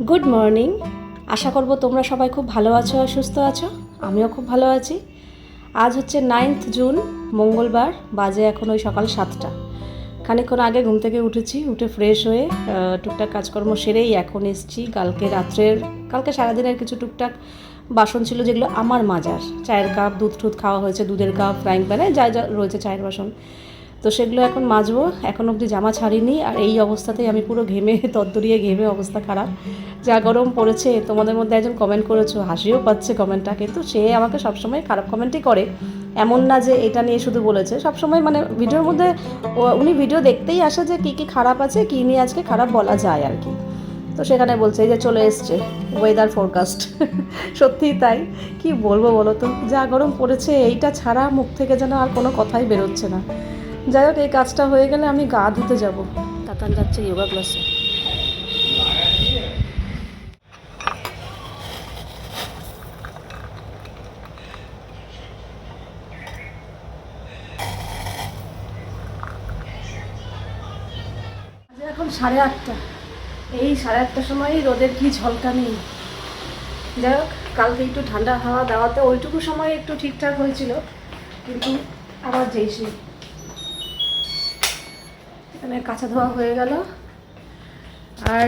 Good morning. আশা করব তোমরা সবাই খুব ভালো আছো আর সুস্থ আছো। আমিও খুব ভালো আছি। আজ হচ্ছে 9th জুন, মঙ্গলবার। বাজে এখন ওই সকাল 7টা। খানিকক্ষণ আগে ঘুম থেকে উঠে ফ্রেশ হয়ে টুকটাক কাজকর্ম সেরেই এখন এসছি। কালকে সারাদিনের কিছু টুকটাক বাসন ছিল যেগুলো আমার মাজার। চায়ের কাপ, দুধ খাওয়া হয়েছে, দুধের কাপ, ফ্রাইং প্যানে যা যা রয়েছে চায়ের বাসন, তো সেগুলো এখন মাজবো। এখন অবধি জামা ছাড়িনি, আর এই অবস্থাতেই আমি পুরো ঘেমে তদ্দরিয়ে ঘেমে অবস্থা খারাপ। যা গরম পড়েছে। তোমাদের মধ্যে একজন কমেন্ট করেছো, হাসিও পাচ্ছে কমেন্টটা, কিন্তু সে আমাকে সবসময় খারাপ কমেন্টই করে। এমন না যে এটা নিয়ে শুধু বলেছে, সবসময় মানে ভিডিওর মধ্যে উনি ভিডিও দেখতেই আসে যে কী কী খারাপ আছে, কী নিয়ে আজকে খারাপ বলা যায় আর কি। তো সেখানে বলছে এই যে চলে এসছে ওয়েদার ফোরকাস্ট। সত্যিই তাই, কি বলবো বলো তো, যা গরম পড়েছে এইটা ছাড়া মুখ থেকে যেন আর কোনো কথাই বেরোচ্ছে না। যাই হোক, এই কাজটা হয়ে গেলে আমি গা ধুতে যাব। তাতান যাচ্ছে যোগা ক্লাসে। এখন 8:30। এই 8:30টার সময়ই রোদের কি ঝলকানি। যাই হোক, কালকে একটু ঠান্ডা হাওয়া দেওয়াতে ওইটুকু সময় একটু ঠিকঠাক হয়েছিল, কিন্তু আবার যেই সেই। এখানে কাঁচা ধোয়া হয়ে গেল, আর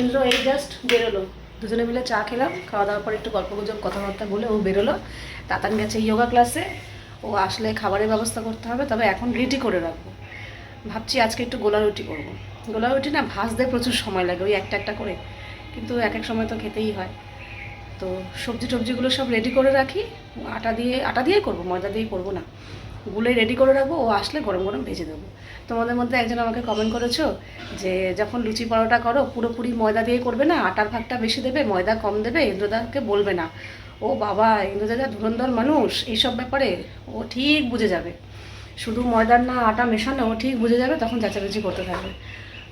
ইন্দ্র এই জাস্ট বেরোলো। দুজনে মিলে চা খেলাম, খাওয়া দাওয়ার পর একটু গল্পগুজব কথাবার্তা বলে ও বেরোলো। তাতান গেছে যোগা ক্লাসে। ও আসলে খাবারের ব্যবস্থা করতে হবে, তবে এখন রেডি করে রাখবো। ভাবছি আজকে একটু গোলা রুটি করবো। গোলা রুটি না ভাজতে প্রচুর সময় লাগে, ওই একটা একটা করে, কিন্তু এক এক সময় তো খেতেই হয়। তো সবজিগুলো সব রেডি করে রাখি। আটা দিয়ে করবো, ময়দা দিয়ে করবো না। গুলে রেডি করে রাখবো, ও আসলে গরম গরম ভেজে দেবো। তোমাদের মধ্যে একজন আমাকে কমেন্ট করেছো যে যখন লুচি পরোটা করো পুরোপুরি ময়দা দিয়ে করবে না, আটার ভাগটা বেশি দেবে, ময়দা কম দেবে, ইন্দ্রদাকে বলবে না। ও বাবা, ইন্দ্রদা ধুরন্ধর মানুষ এইসব ব্যাপারে, ও ঠিক বুঝে যাবে। শুধু ময়দার না আটা মেশানো, ও ঠিক বুঝে যাবে, তখন চেঁচামেচি করতে থাকবে।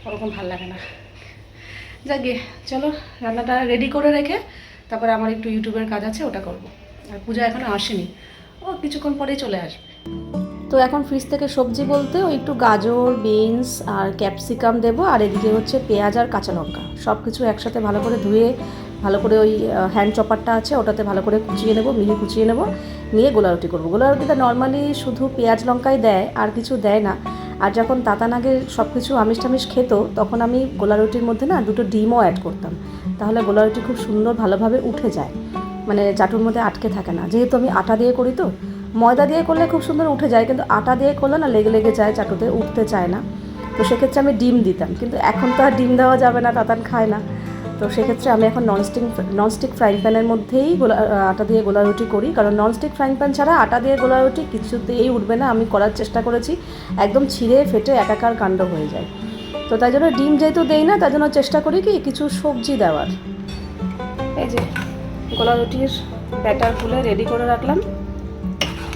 ওরকম ভাল লাগে না। যাকে চলো, রান্নাটা রেডি করে রেখে তারপরে আমার একটু ইউটিউবের কাজ আছে, ওটা করব। আর পূজা এখনো আসেনি, ও কিছুক্ষণ পরেই চলে আসবে। তো এখন ফ্রিজ থেকে সবজি বলতে ওই একটু গাজর, বিনস আর ক্যাপসিকাম দেবো, আর এদিকে হচ্ছে পেঁয়াজ আর কাঁচা লঙ্কা সব কিছু একসাথে ভালো করে ধুয়ে, ভালো করে ওই হ্যান্ড চপারটা আছে ওটাতে ভালো করে কুচিয়ে নেবো, মিহি কুচিয়ে নেবো, নিয়ে গোলা রুটি করবো। গোলা রুটিতে নর্মালি শুধু পেঁয়াজ লঙ্কাই দেয়, আর কিছু দেয় না। আর যখন তাতান আগে সব কিছু আমিষ টামিষ খেত, তখন আমি গোলা রুটির মধ্যে না 2টো ডিমও অ্যাড করতাম, তাহলে গোলা রুটি খুব সুন্দর ভালোভাবে উঠে যায়, মানে চাটুর মধ্যে আটকে থাকে না। যেহেতু আমি আটা দিয়ে করি, তো ময়দা দিয়ে করলে খুব সুন্দর উঠে যায়, কিন্তু আটা দিয়ে করলে না লেগে লেগে যায়, চাটুতে উঠতে চায় না। তো সেক্ষেত্রে আমি ডিম দিতাম, কিন্তু এখন তো আর ডিম দেওয়া যাবে না, তাতান খায় না। তো সেক্ষেত্রে আমি এখন ননস্টিক ফ্রাইং প্যানের মধ্যেই আটা দিয়ে গোলা রুটি করি, কারণ ননস্টিক ফ্রাইং প্যান ছাড়া আটা দিয়ে গোলা রুটি কিছুতেই উঠবে না। আমি করার চেষ্টা করেছি, একদম ছিঁড়ে ফেটে একাকার কাণ্ড হয়ে যায়। তো তাই জন্য ডিম যেহেতু দেই না, তাই জন্য চেষ্টা করি কি কিছু সবজি দেওয়ার। এই যে গোলা রুটির ব্যাটার খুলে রেডি করে রাখলাম,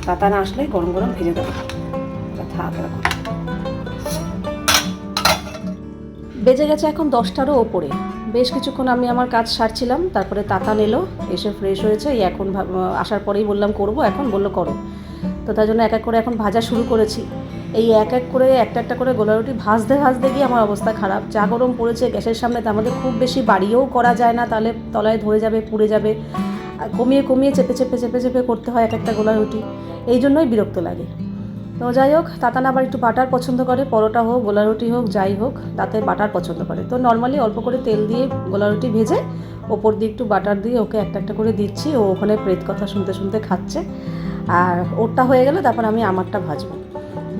তাতান আসলে গরম গরম ভেজে দেবো। থাক এরকম। বেজে গেছে এখন 10টারও ওপরে। বেশ কিছুক্ষণ আমি আমার কাজ সারছিলাম, তারপরে তাতান এলো, এসে ফ্রেশ হয়েছে। এই এখন আসার পরেই বললাম করব, এখন বললো করো। তো তার জন্য এক এক করে এখন ভাজা শুরু করেছি। এই এক এক করে একটা করে গোলা রুটি ভাজতে গিয়ে আমার অবস্থা খারাপ। যা গরম পড়েছে গ্যাসের সামনে, তার মধ্যে খুব বেশি বাড়িয়েও করা যায় না, তাহলে তলায় ধরে যাবে, পুড়ে যাবে। কমিয়ে চেপে করতে হয় এক একটা গোলা রুটি, এই জন্যই বিরক্ত লাগে। তো যাই হোক, তাতান আবার একটু বাটার পছন্দ করে, পরোটা হোক গোলা রুটি হোক যাই হোক, তাতে বাটার পছন্দ করে। তো নর্মালি অল্প করে তেল দিয়ে গোলা রুটি ভেজে ওপর দিয়ে একটু বাটার দিয়ে ওকে একটা একটা করে দিচ্ছি। ও ওখানে প্রেত কথা শুনতে খাচ্ছে। আর ওরটা হয়ে গেলে তারপর আমি আমারটা ভাজবো।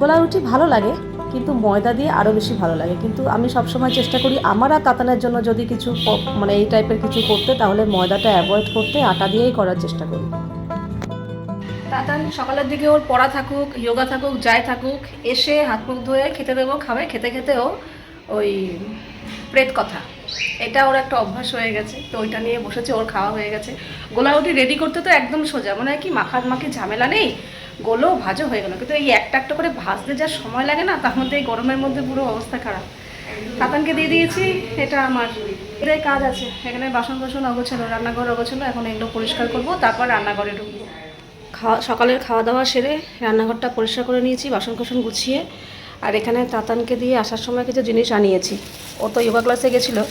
গোলা রুটি ভালো লাগে, কিন্তু ময়দা দিয়ে আরও বেশি ভালো লাগে। কিন্তু আমি সবসময় চেষ্টা করি আমার আর তাতানের জন্য যদি কিছু মানে এই টাইপের কিছু করতে, তাহলে ময়দাটা অ্যাভয়েড করতে আটা দিয়েই করার চেষ্টা করি। তাতান সকালের দিকে ওর পড়া থাকুক, যোগা থাকুক, যাই থাকুক, এসে হাত মুখ ধুয়ে খেতে দেবো, খাবে। খেতে ও ওই প্রেত কথা, এটা ওর একটা অভ্যাস হয়ে গেছে। তো ওইটা নিয়ে বসেছে, ওর খাওয়া হয়ে গেছে। গোলা রুটি রেডি করতে তো একদম সোজা, মনে হয় কি মাখি ঝামেলা নেই, গোলো ভাজও হয়ে গেল। কিন্তু এই একটা একটা করে ভাজতে যা সময় লাগে না, তার মধ্যে এই গরমের মধ্যে পুরো অবস্থা খারাপ। তাতানকে দিয়ে দিয়েছি, এটা আমার এটাই কাজ আছে। এখানে বাসন অগোছালো, রান্নাঘর অগোছালো, এখন এগুলো পরিষ্কার করবো, তারপর রান্নাঘরে ঢুকবো। সকালের খাওয়া দাওয়া সেরে রান্নাঘরটা পরিষ্কার করে নিয়েছি, বাসন গুছিয়ে। আর এখানে তাতানকে দিয়ে আসার সময় কিছু জিনিস আনিয়েছি। ও তো যোগা ক্লাসে গেছিলো,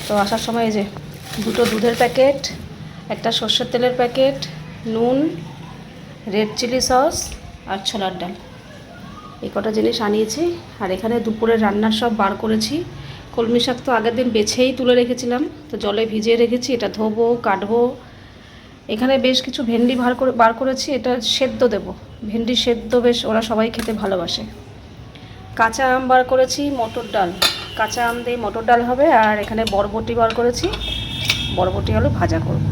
তো আসার সময় এই যে দুটো দুধের প্যাকেট, একটা সর্ষের তেলের প্যাকেট, নুন, রেড চিলি সস আর ছোলার ডাল, এই কটা জিনিস আনিয়েছি। আর এখানে দুপুরে রান্নার সব বার করেছি। কলমি শাক তো আগের দিন বেছেই তুলে রেখেছিলাম, তো জলে ভিজিয়ে রেখেছি, এটা ধোবো কাটবো। এখানে বেশ কিছু ভেন্ডি বার করেছি, এটা সেদ্ধ দেব, ভেন্ডি সেদ্ধ বেশ ওরা সবাই খেতে ভালোবাসে। কাঁচা আম বার করেছি, মটর ডাল, কাঁচা আম দিয়ে মটর ডাল হবে। আর এখানে বরবটি বার করেছি, বরবটি আলু ভাজা করব।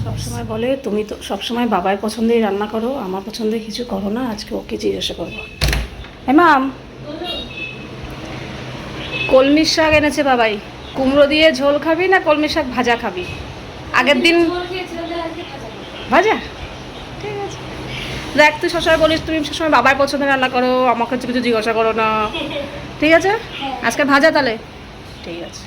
সবসময় বলে তুমি তো সবসময় বাবার পছন্দেই রান্না করো, আমার পছন্দে কিছু করো না, আজকে ওকে জিজ্ঞাসা করবো। হ্যাঁ মাম, কলমির শাক এনেছে বাবাই, কুমড়ো দিয়ে ঝোল খাবি না কলমি শাক ভাজা খাবি? আগের দিন ভাজা, ঠিক আছে। দেখ তুই সবসময় বলিস তুমি সবসময় বাবার পছন্দের রান্না করো, আমাকে কিছু জিজ্ঞাসা করো না, ঠিক আছে? আজকে ভাজা তাহলে, ঠিক আছে।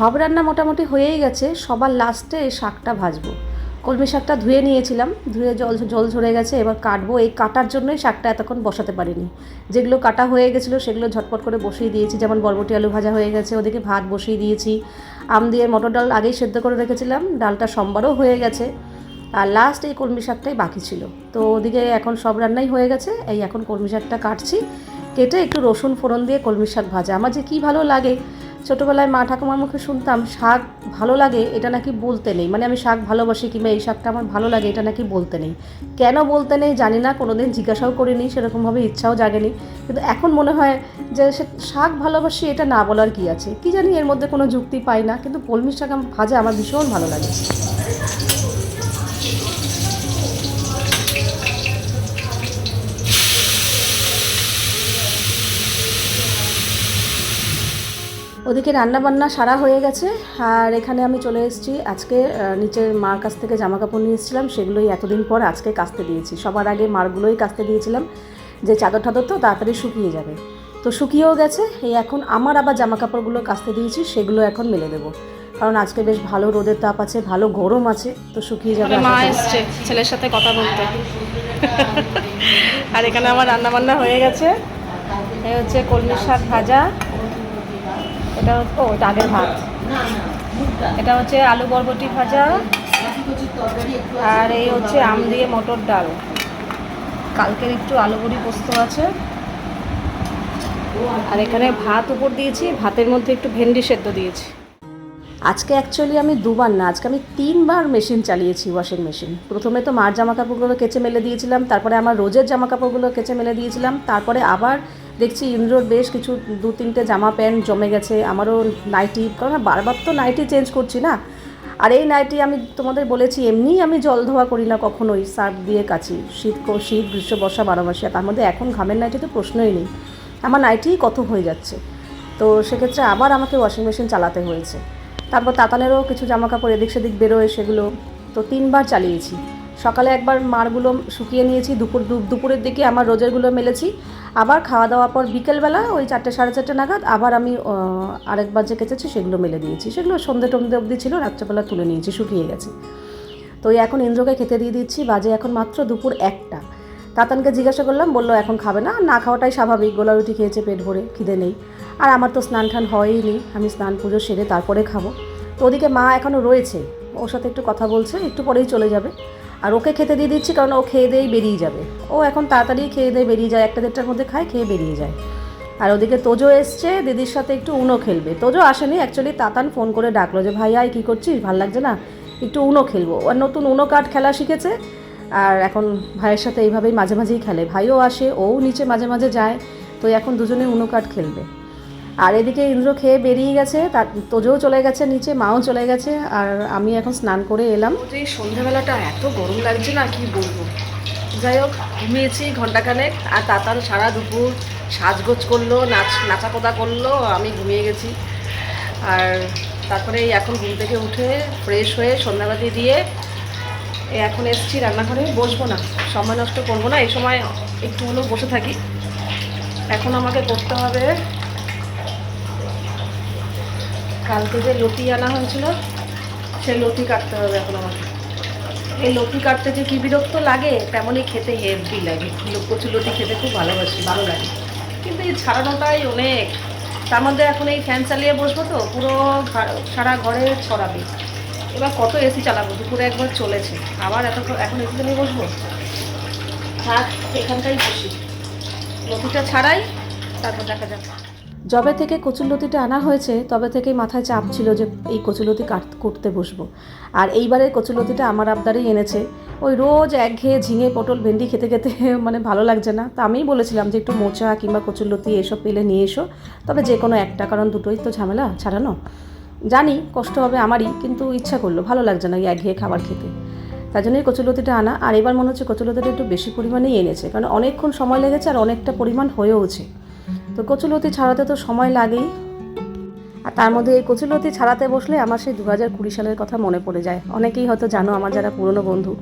সব রান্না মোটামুটি হয়েই গেছে, সবার লাস্টে এই শাকটা ভাজবো। কলমি শাকটা ধুয়ে নিয়েছিলাম, ধুয়ে জল ঝরে গেছে, এবার কাটবো। এই কাটার জন্যই শাকটা এতক্ষণ বসাতে পারিনি। যেগুলো কাটা হয়ে গেছিলো সেগুলো ঝটপট করে বসিয়ে দিয়েছি, যেমন বরবটি আলু ভাজা হয়ে গেছে, ওদিকে ভাত বসিয়ে দিয়েছি। আম দিয়ে মটর ডাল আগেই সেদ্ধ করে রেখেছিলাম, ডালটা সোমবারও হয়ে গেছে। আর লাস্ট এই কলমি শাকটাই বাকি ছিল। তো ওদিকে এখন সব রান্নাই হয়ে গেছে, এই এখন কলমি শাকটা কাটছি, কেটে একটু রসুন ফোড়ন দিয়ে কলমি শাক ভাজা। আমার যে কী ভালো লাগে, ছোটোবেলায় মা ঠাকুমার মুখে শুনতাম শাক ভালো লাগে এটা নাকি বলতে নেই, মানে আমি শাক ভালোবাসি কিংবা এই শাকটা আমার ভালো লাগে এটা নাকি বলতে নেই। কেন বলতে নেই জানি না, কোনো দিন জিজ্ঞাসাও করিনি, সেরকমভাবে ইচ্ছাও জাগেনি। কিন্তু এখন মনে হয় যে সে শাক ভালোবাসি এটা না বলার কী আছে, কী জানি এর মধ্যে কোনো যুক্তি পাই না, কিন্তু কলমি শাক ভাজা আমার ভীষণ ভালো লাগে। ওদিকে রান্নাবান্না সারা হয়ে গেছে। আর এখানে আমি চলে এসেছি, আজকে নিচের মার কাছ থেকে জামা কাপড় নিয়ে এসেছিলাম, সেগুলোই এতদিন পর আজকে কাচতে দিয়েছি। সবার আগে মারগুলোই কাচতে দিয়েছিলাম, যে চাদর টাদর তো তাড়াতাড়ি শুকিয়ে যাবে। তো শুকিয়েও গেছে, এই এখন আমার আবার জামা কাপড়গুলো কাচতে দিয়েছি, সেগুলো এখন মেলে দেবো, কারণ আজকে বেশ ভালো রোদের তাপ আছে, ভালো গরম আছে, তো শুকিয়ে যাবে। মা এসছে ছেলের সাথে কথা বলতে। আর এখানে আমার রান্নাবান্না হয়ে গেছে, এই হচ্ছে কলমি শাক ভাজা, এটা এটা আগের ভাত, এটা হচ্ছে আলু বরবটি ভাজা, আর এই হচ্ছে আম দিয়ে মটর ডাল, কালকের একটু আলু বড়ি পোস্ত আছে। আর এখানে ভাত উপর দিয়েছি, ভাতের মধ্যে একটু ভেন্ডি সেদ্ধ দিয়েছি। আজকে অ্যাকচুয়ালি আমি দুবার না, আজকে আমি 3বার মেশিন চালিয়েছি, ওয়াশিং মেশিন। প্রথমে তো মার জামা কাপড়গুলো কেচে মেলে দিয়েছিলাম, তারপরে আমার রোজের জামা কাপড়গুলো কেচে মেলে দিয়েছিলাম, তারপরে আবার দেখছি ইন্দ্রর বেশ কিছু 2-3টে জামা প্যান্ট জমে গেছে, আমারও নাইটি, কারণ বারবার তো নাইটি চেঞ্জ করছি না। আর এই নাইটি আমি তোমাদের বলেছি এমনিই আমি জল ধোয়া করি না কখনোই, সার্ফ দিয়ে কাচি, শীত গ্রীষ্ম বর্ষা 12 মাসে, তার মধ্যে এখন ঘামের নাইটি তো প্রশ্নই নেই, আমার নাইটিই কত হয়ে যাচ্ছে। তো সেক্ষেত্রে আবার আমাকে ওয়াশিং মেশিন চালাতে হয়েছে। তারপর তাতানেরও কিছু জামা কাপড় এদিক সেদিক বেরোয়, সেগুলো তো 3বার চালিয়েছি। সকালে একবার মারগুলো শুকিয়ে নিয়েছি, দুপুরের দিকে আমার রোজেরগুলো মেলেছি, আবার খাওয়া দাওয়ার পর বিকেলবেলা ওই 4টে সাড়ে 4টে নাগাদ আবার আমি আরেকবার যে কেচেছি সেগুলো মেলে দিয়েছি, সেগুলো সন্ধ্যে টন্ধে অবধি ছিল, রাত্রেবেলা তুলে নিয়েছি, শুকিয়ে গেছে। তো এখন ইন্দ্রকে খেতে দিয়ে দিচ্ছি, বাজে এখন মাত্র দুপুর 1টা। তাতানকে জিজ্ঞাসা করলাম, বললো এখন খাবে না, না খাওয়াটাই স্বাভাবিক, গোলা রুটি খেয়েছে পেট ভরে, খিদে নেই। আর আমার তো স্নান টান হয়ই, আমি স্নান পুজো সেরে তারপরে খাবো। তো ওদিকে মা এখনও রয়েছে, ওর সাথে একটু কথা বলছে, একটু পরেই চলে যাবে। আর ওকে খেতে দিয়ে দিচ্ছি, কারণ ও খেয়ে দিয়েই বেরিয়ে যাবে, ও এখন তাড়াতাড়ি খেয়ে দিয়ে বেরিয়ে যায়, 1টা-1:30টার মধ্যে খায়, খেয়ে বেরিয়ে যায়। আর ওদিকে তোজো এসছে, দিদির সাথে একটু উনো খেলবে। তোজো আসেনি, অ্যাকচুয়ালি তাতান ফোন করে ডাকলো যে ভাইয়া কী করছিস, ভাল লাগছে না, একটু উনো খেলবো। আর নতুন উনো কার্ড খেলা শিখেছে, আর এখন ভাইয়ের সাথে এইভাবেই মাঝে মাঝেই খেলে, ভাইও আসে, ও নিচে মাঝে মাঝে যায়, তো এখন দুজনে উনো কার্ড খেলবে। আর এদিকে ইন্দ্র খেয়ে বেরিয়ে গেছে, তার তোজোও চলে গেছে নিচে, মাও চলে গেছে, আর আমি এখন স্নান করে এলাম। যে সন্ধ্যাবেলাটা এত গরম লাগছে না, কি বলবো, যাই হোক, ঘুমিয়েছি ঘন্টাখানেক, আর তাতান সারা দুপুর সাজগোজ করলো, নাচাকোদা করলো, আমি ঘুমিয়ে গেছি। আর তারপরে এখন ঘুম থেকে উঠে ফ্রেশ হয়ে সন্ধ্যাবাতি দিয়ে এখন এসেছি রান্নাঘরে। বসবো না, সময় নষ্ট করবো না, এই সময় একটু হলেও বসে থাকি। এখন আমাকে করতে হবে, কালকে যে লতি আনা হয়েছিল সেই লতি কাটতে হবে এখন আমাকে। এই লতি কাটতে যে কী বিরক্ত লাগে, তেমনই খেতে হেভি লাগে। কচুর লতি খেতে খুব ভালো লাগে, কিন্তু এই ছাড়ানোটাই অনেক। তার মধ্যে এখন এই ফ্যান চালিয়ে বসবো তো পুরো সারা ঘরে ছড়াবে। এবার কত এসি চালাবো, দুপুরে একবার চলেছে, আবার এখন এসি চালিয়ে বসবো। থাক, এখানটাই বসি, লতিটা ছাড়াই, তারপর দেখা যাক। যবে থেকে কচুরলতিটা আনা হয়েছে তবে থেকেই মাথায় চাপ ছিল যে এই কচুরলতি করতে বসবো। আর এইবারের কচুরলতিটা আমার আবদারেই এনেছে। ওই রোজ একঘেয়ে ঝিঙে পটল ভেন্ডি খেতে খেতে মানে ভালো লাগছে না, তো আমিই বলেছিলাম যে একটু মোচা কিংবা কচুরলতি এসব পেলে নিয়ে এসো, তবে যে কোনো একটা, কারণ দুটোই তো ঝামেলা ছাড়ানো। জানি কষ্ট হবে আমারই, কিন্তু ইচ্ছা করলো, ভালো লাগছে না এই একঘেয়ে খাবার খেতে, তার জন্যই কচুরলতিটা আনা। আর এবার মনে হচ্ছে কচুরলতিটা একটু বেশি পরিমাণেই এনেছে, কারণ অনেকক্ষণ সময় লেগেছে আর অনেকটা পরিমাণ হয়েওছে। তো কচুরলতি ছাড়াতে তো সময় লাগেই, আর তার মধ্যে এই কচুরলতি ছাড়াতে বসলে আমার সেই 2020 সালের কথা মনে পড়ে যায়। অনেকেই হয়তো জানো, আমার যারা পুরনো বন্ধু,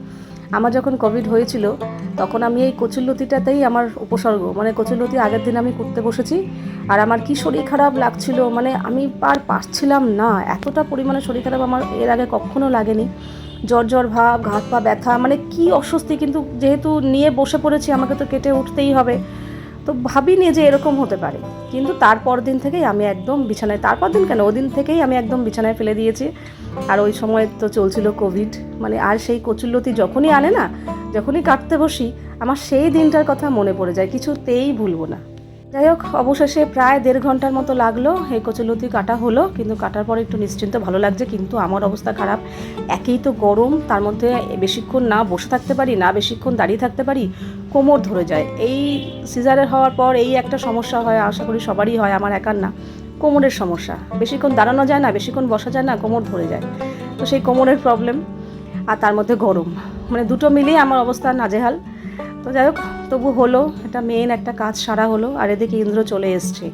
আমার যখন কোভিড হয়েছিল তখন আমি এই কচুরলতিটাতেই আমার উপসর্গ, মানে কচুরলতি আগের দিন আমি করতে বসেছি, আর আমার কি শরীর খারাপ লাগছিল, মানে আমি আর পারছিলাম না, এতটা পরিমাণে শরীর খারাপ আমার এর আগে কখনো লাগেনি। জ্বর ভাব, হাত পা ব্যথা, মানে কি অস্বস্তি, কিন্তু যেহেতু নিয়ে বসে পড়েছি আমাকে তো কেটে উঠতেই হবে, তো ভাবিনি যে এরকম হতে পারে। কিন্তু তারপর দিন থেকেই আমি একদম বিছানায়, তারপর দিন কেন, ওদিন থেকেই আমি একদম বিছানায় ফেলে দিয়েছি। আর ওই সময় তো চলছিল কোভিড, মানে আর সেই কচুরলতি যখনই আনে না, যখনই কাটতে বসি, আমার সেই দিনটার কথা মনে পড়ে যায়, কিছুতেই ভুলবো না। যাই হোক, অবশেষে প্রায় 1.5 ঘন্টার মতো লাগলো এই কচুরলতি কাটা হলো, কিন্তু কাটার পরে একটু নিশ্চিন্ত ভালো লাগছে। কিন্তু আমার অবস্থা খারাপ, একেই তো গরম, তার মধ্যে বেশিক্ষণ না বসে থাকতে পারি, না বেশিক্ষণ দাঁড়িয়ে থাকতে পারি, কোমর ধরে যায়। এই সিজারের হওয়ার পর এই একটা সমস্যা হয়, আশা করি সবারই হয়, আমার একার না, কোমরের সমস্যা। বেশিক্ষণ দাঁড়ানো যায় না, বেশিক্ষণ বসা যায় না, কোমর ধরে যায়, তো সেই কোমরের প্রবলেম, আর তার মধ্যে গরম, মানে দুটো মিলিয়ে আমার অবস্থা নাজেহাল। তো যাই হোক, তবু হলো, এটা মেন একটা কাজ সারা হলো। আর এদিকে ইন্দ্র চলে এসছে,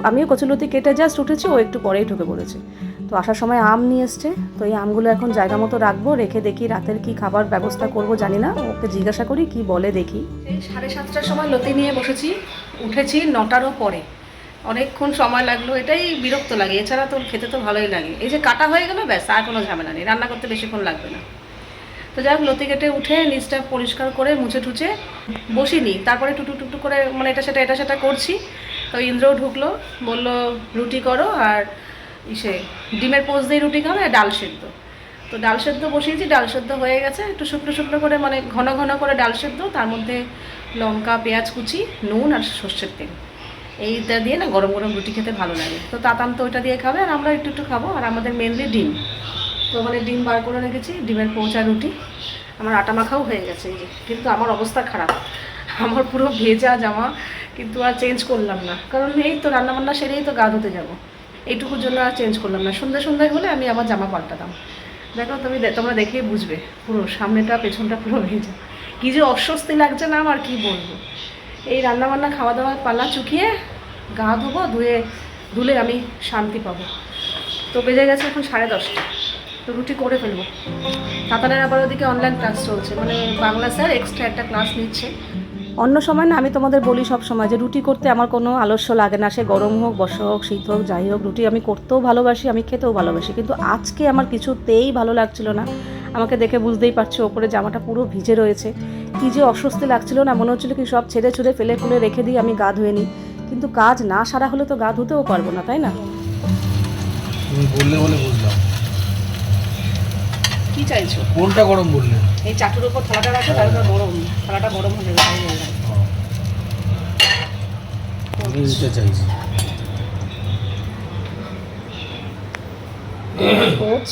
আমিও কচুরলতি কেটে জাস্ট উঠেছি, ও একটু পরেই ঢুকে পড়েছে। তো আসার সময় আম নিয়ে এসছে, তো এই আমগুলো এখন জায়গা মতো রাখবো, রেখে দেখি রাতের কি খাবার ব্যবস্থা করব জানি না, ওকে জিজ্ঞাসা করি কি বলে দেখি। এই 7:30টার সময় লতি নিয়ে বসেছি, উঠেছি 9টারও পরে, অনেকক্ষণ সময় লাগলো, এটাই বিরক্ত লাগে, এছাড়া তো খেতে তো ভালোই লাগে। এই যে কাটা হয়ে গেলো, ব্যাস, আর কোনো ঝামেলা নেই, রান্না করতে বেশিক্ষণ লাগবে না। তো যাই হোক, লতি কেটে উঠে নিচটা পরিষ্কার করে মুছে টুছে বসিনি, তারপরে টুটু করে মানে এটা সেটা করছি। তো ইন্দ্রও ঢুকলো, বললো রুটি করো, আর ডিমের পোচ দিয়ে রুটি খাবে, আর ডাল সেদ্ধ। তো ডাল সেদ্ধ বসিয়েছি, ডাল সেদ্ধ হয়ে গেছে, একটু শুকনো করে, মানে ঘন করে ডাল সেদ্ধ, তার মধ্যে লঙ্কা পেঁয়াজ কুচি, নুন আর সর্ষের তেল, এইটা দিয়ে না গরম রুটি খেতে ভালো লাগে। তো তাতাম তো ওইটা দিয়ে খাবে, আর আমরা একটু খাবো, আর আমাদের মেনলি ডিম। তো মানে ডিম বার করে রেখেছি, ডিমের পোঁচা রুটি, আমার আটা মাখাও হয়ে গেছে এই যে। কিন্তু আমার অবস্থা খারাপ, আমার পুরো ভেজা জামা, কিন্তু আর চেঞ্জ করলাম না, কারণ এই তো রান্নাবান্না সেরেই তো গা ধুতে যাবো, এইটুকুর জন্য আর চেঞ্জ করলাম না। সন্ধ্যায় হলে আমি আবার জামা পাল্টাতাম। দেখো তোমরা দেখেই বুঝবে, পুরো সামনেটা পেছনটা পুরো ভেজা, কী যে অস্বস্তি লাগছে না আমার, কি বলবো। এই রান্নাবান্না খাওয়া দাওয়া পাল্লা চুকিয়ে গা ধোবো, ধুলে আমি শান্তি পাবো। তো বেজে গেছে এখন 10:30, তো রুটি করে ফেলবো। তাতানের আবার ওদিকে অনলাইন ক্লাস চলছে, মানে বাংলা স্যার এক্সট্রা একটা ক্লাস নিচ্ছে। অন্য সময় না আমি তোমাদের বলি সব সময় যে রুটি করতে আমার কোনো আলস্য লাগে না, সে গরম হোক, বর্ষা হোক, শীত হোক, যাই হোক, রুটি আমি করতেও ভালোবাসি, আমি খেতেও ভালোবাসি। কিন্তু আজকে আমার কিছুতেই ভালো লাগছিল না, আমাকে দেখে বুঝতেই পারছো, ওপরে জামাটা পুরো ভিজে রয়েছে, কী যে অস্বস্তি লাগছিল না, মনে হচ্ছিলো কি সব ছেড়ে ছুড়ে ফেলে রেখে দিই, আমি গা ধুয়ে নিই। কিন্তু কাজ না সারা হলে তো গা ধুতেও পারবো না, তাই না? তুমি বললে বলে বুঝলাম। কি চাইছো? কোনটা গরম বললে? এই চাটুর উপর থালাটা রাখো, থালাটা গরম হয়ে যাবে। আমি দিতে চাইছি। কোচ,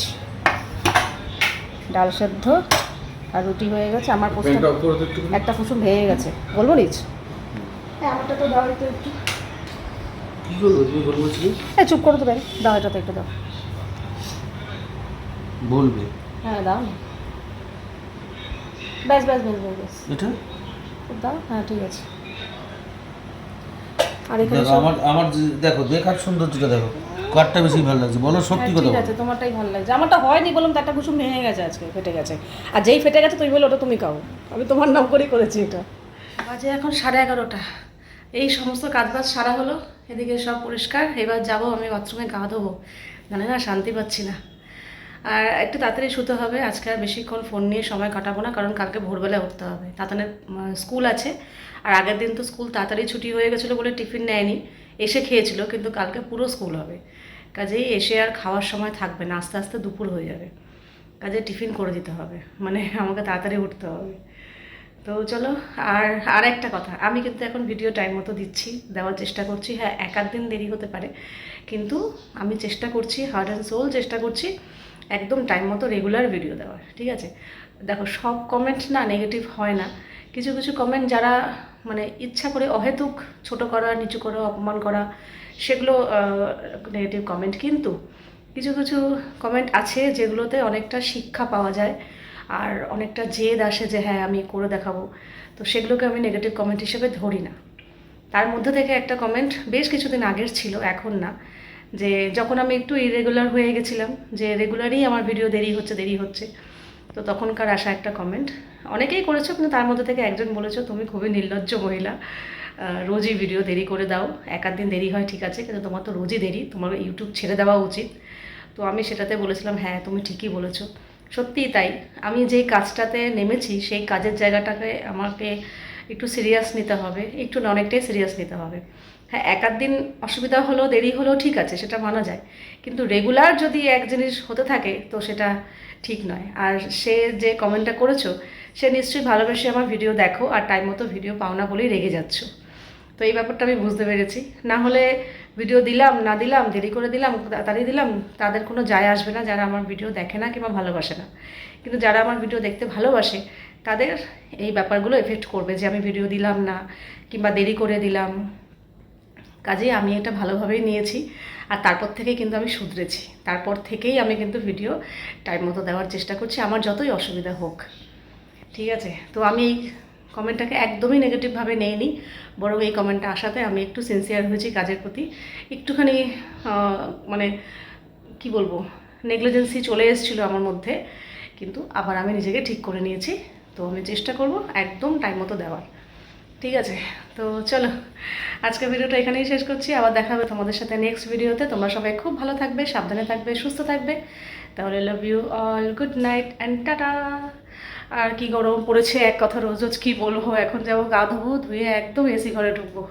ডাল সেদ্ধ আর রুটি হয়ে গেছে। আমার একটা কুসুম ভেঙে গেছে, বলবো নিচ? হ্যাঁ, আমারটা তো দাও একটু। কি বলবো তুমি বলবো? হ্যাঁ, চুপ করে দেবে, দাও, এটা তো একটু দাও। বলবে? হ্যাঁ দাও না, ব্যাস। এটা দাও, হ্যাঁ ঠিক আছে। আর এখানে দেখো আমার দেখো দেখার সৌন্দর্যটা দেখো, কারটা বেশি ভালো লাগছে বলো, সত্যি কথা ঠিক বলো। আছে, তোমারটাই ভালো লাগছে, আমারটা হয়নি বললাম তো, একটা কুসুম ভেঙে গেছে আজকে, ফেটে গেছে। আর যেই ফেটে গেছে তুমি বলে ওটা তুমি খাও, আমি তোমার নাম করেই করেছি এটা। বাজে এখন 11:30। এই সমস্ত কাজবাজ সারা হলো, এদিকে সব পরিষ্কার। এবার যাব আমি বাথরুমে গা ধোবো, জানি না শান্তি পাচ্ছি না। আর একটু তাড়াতাড়ি শুতে হবে, আজকে আর বেশিক্ষণ ফোন নিয়ে সময় কাটাবো না, কারণ কালকে ভোরবেলা উঠতে হবে। তাতানের স্কুল আছে, আর আগের দিন তো স্কুল তাড়াতাড়ি ছুটি হয়ে গেছিলো বলে টিফিন নেয়নি, এসে খেয়েছিল, কিন্তু কালকে পুরো স্কুল হবে। কাজেই এসে আর খাওয়ার সময় থাকবে না, আস্তে আস্তে দুপুর হয়ে যাবে। কাজে টিফিন করে দিতে হবে, মানে আমাকে তাড়াতাড়ি উঠতে হবে। তো চলো। আর একটা কথা, আমি কিন্তু এখন ভিডিও টাইম মতো দিচ্ছি, দেওয়ার চেষ্টা করছি। হ্যাঁ, এক আধ দিন দেরি হতে পারে, কিন্তু আমি চেষ্টা করছি, হার্ট অ্যান্ড সোল চেষ্টা করছি একদম টাইম মতো রেগুলার ভিডিও দেওয়ার। ঠিক আছে? দেখো, সব কমেন্ট না নেগেটিভ হয় না, কিছু কিছু কমেন্ট যারা মানে ইচ্ছা করে অহেতুক ছোট করা, নিচু করা, অপমান করা, সেগুলো নেগেটিভ কমেন্ট। কিন্তু কিছু কিছু কমেন্ট আছে যেগুলোতে অনেকটা শিক্ষা পাওয়া যায়, আর অনেকটা জেদ আসে যে হ্যাঁ আমি করে দেখাবো। তো সেগুলোকে আমি নেগেটিভ কমেন্ট হিসেবে ধরি না। তার মধ্যে থেকে একটা কমেন্ট বেশ কিছুদিন আগের ছিল, এখন না, যে যখন আমি একটু ইরেগুলার হয়ে গেছিলাম, যে রেগুলারই আমার ভিডিও দেরি হচ্ছে, তো তখনকার আসা একটা কমেন্ট অনেকেই করেছো, কিন্তু তার মধ্যে থেকে একজন বলেছো তুমি খুবই নির্লজ্জ মহিলা, রোজই ভিডিও দেরি করে দাও। এক আধ দিন দেরি হয় ঠিক আছে, কিন্তু তোমার তো রোজই দেরি, তোমার ইউটিউব ছেড়ে দেওয়া উচিত। তো আমি সেটাতে বলেছিলাম হ্যাঁ তুমি ঠিকই বলেছো, সত্যিই তাই। আমি যেই কাজটাতে নেমেছি সেই কাজের জায়গাটাকে আমাকে একটু সিরিয়াস নিতে হবে, একটু না অনেকটাই সিরিয়াস নিতে হবে। হ্যাঁ, এক আধ দিন অসুবিধা হলো, দেরি হলো, ঠিক আছে, সেটা মানা যায়, কিন্তু রেগুলার যদি এক জিনিস হতে থাকে তো সেটা ঠিক নয়। আর সে যে কমেন্টটা করেছো, সে নিশ্চয়ই ভালোবেসে আমার ভিডিও দেখো, আর টাইম মতো ভিডিও পাও না বলেই রেগে যাচ্ছ। তো এই ব্যাপারটা আমি বুঝতে পেরেছি। না হলে ভিডিও দিলাম না দিলাম, দেরি করে দিলাম তাড়াতাড়ি দিলাম, তাদের কোনো যায় আসবে না, যারা আমার ভিডিও দেখে না কিংবা ভালোবাসে না। কিন্তু যারা আমার ভিডিও দেখতে ভালোবাসে, তাদের এই ব্যাপারগুলো এফেক্ট করবে, যে আমি ভিডিও দিলাম না কিংবা দেরি করে দিলাম। কাজেই আমি এটা ভালোভাবেই নিয়েছি, আর তারপর থেকেই কিন্তু আমি শুধরেছি। তারপর থেকেই আমি কিন্তু ভিডিও টাইম মতো দেওয়ার চেষ্টা করছি, আমার যতই অসুবিধা হোক। ঠিক আছে? তো আমি এই কমেন্টটাকে একদমই নেগেটিভভাবে নেইনি, বরং এই কমেন্টটা আসাতে আমি একটু সিনসিয়ার হয়েছি কাজের প্রতি। একটুখানি মানে কি বলবো, নেগলিজেন্সি চলে এসেছিলো আমার মধ্যে, কিন্তু আবার আমি নিজেকে ঠিক করে নিয়েছি। তো আমি চেষ্টা করব একদম টাইম মতো দেওয়ার। ঠিক আছে? তো চলো, আজকে ভিডিওটা এখানেই শেষ করছি, আবার দেখা হবে তোমাদের সাথে নেক্সট ভিডিওতে। তোমরা সবাই খুব ভালো থাকবে, সাবধানে থাকবে, সুস্থ থাকবে। তাহলে love you all, good night and tata. আর কি গরম পড়েছে, এক কথা রোজ রোজ কী বলবো, এখন যাবো গা ধোবো, ধুয়ে একদম এসি ঘরে ঢুকবো।